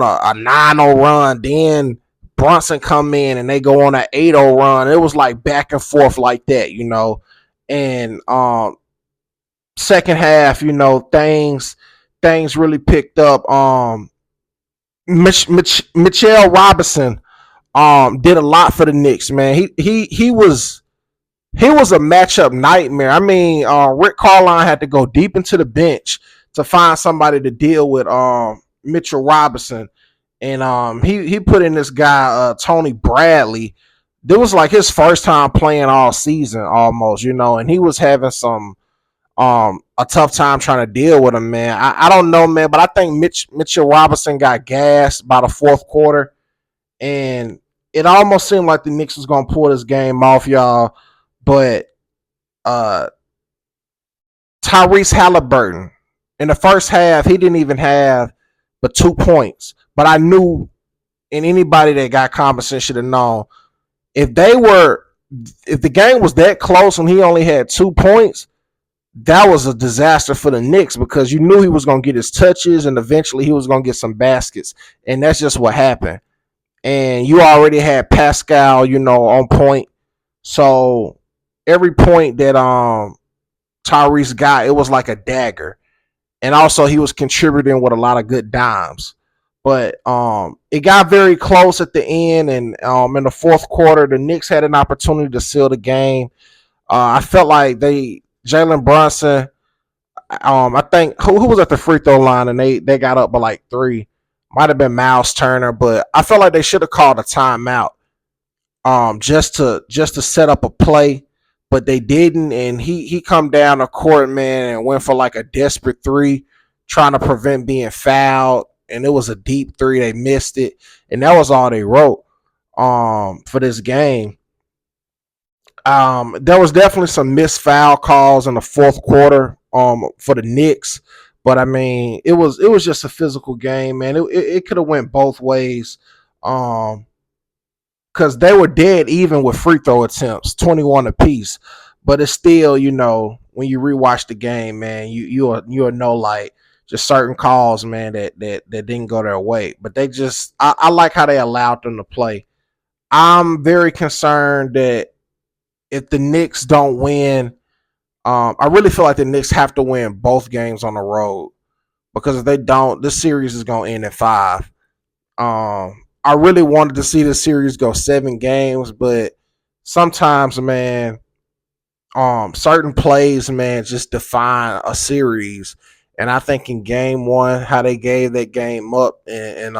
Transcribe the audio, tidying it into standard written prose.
on a 9-0 run. Then Brunson come in and they go on an 8-0 run. It was like back and forth like that, And second half, things really picked up. Michelle Robinson did a lot for the Knicks, man. He was a matchup nightmare. I mean, Rick Carlisle had to go deep into the bench to find somebody to deal with Mitchell Robinson, and he put in this guy Tony Bradley. This was like his first time playing all season almost, and he was having some a tough time trying to deal with him, man. I don't know, man, but I think Mitchell Robinson got gassed by the fourth quarter, and it almost seemed like the Knicks was gonna pull this game off, y'all. But uh Tyrese Halliburton in the first half, he didn't even have but 2 points. But I knew, and anybody that got common sense should have known, if the game was that close and he only had 2 points, that was a disaster for the Knicks because you knew he was going to get his touches and eventually he was going to get some baskets. And that's just what happened. And you already had Pascal, on point. So every point that Tyrese got, it was like a dagger. And also he was contributing with a lot of good dimes. But it got very close at the end, and in the fourth quarter, the Knicks had an opportunity to seal the game. I felt like Jalen Brunson, I think who was at the free throw line, and they got up by like three. Might have been Miles Turner, but I felt like they should have called a timeout, just to set up a play, but they didn't, and he come down the court, man, and went for like a desperate three, trying to prevent being fouled, and it was a deep three. They missed it, and that was all they wrote for this game. There was definitely some missed foul calls in the fourth quarter for the Knicks, but I mean it was just a physical game, man. It could have went both ways. Because they were dead even with free throw attempts, 21 apiece. But it's still, when you rewatch the game, man, you'll know like just certain calls, man, that didn't go their way. But I like how they allowed them to play. I'm very concerned that if the Knicks don't win, I really feel like the Knicks have to win both games on the road because if they don't, this series is gonna end in five. I really wanted to see the series go 7 games, but sometimes, man, certain plays, man, just define a series. And I think in game one, how they gave that game up, and